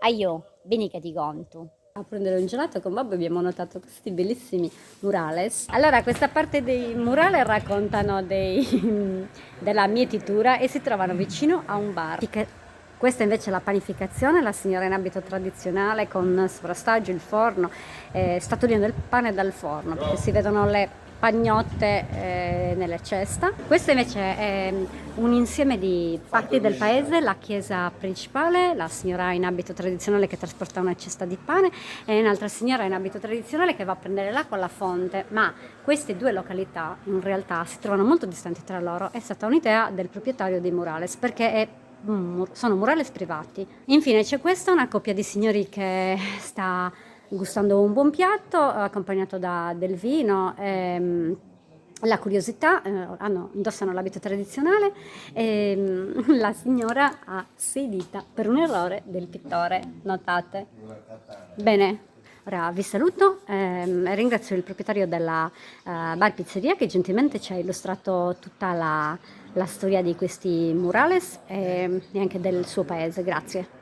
Aio, vieni che ti conto. A prendere un gelato con Bob abbiamo notato questi bellissimi murales. Allora, questa parte dei murales raccontano della mietitura e si trovano vicino a un bar. Questa invece è la panificazione, la signora in abito tradizionale con sovrastaggio, il forno, sta togliendo il pane dal forno perché si vedono le pagnotte nelle cesta. Questo invece è un insieme di parti del paese, la chiesa principale, la signora in abito tradizionale che trasporta una cesta di pane e un'altra signora in abito tradizionale che va a prendere l'acqua alla fonte, ma queste due località in realtà si trovano molto distanti tra loro. È stata un'idea del proprietario dei murales perché sono murales privati. Infine c'è questa, una coppia di signori che sta gustando un buon piatto accompagnato da del vino. La curiosità, indossano l'abito tradizionale e la signora ha 6 dita per un errore del pittore, notate. Bene, ora vi saluto e ringrazio il proprietario della bar pizzeria che gentilmente ci ha illustrato tutta la storia di questi murales e anche del suo paese, grazie.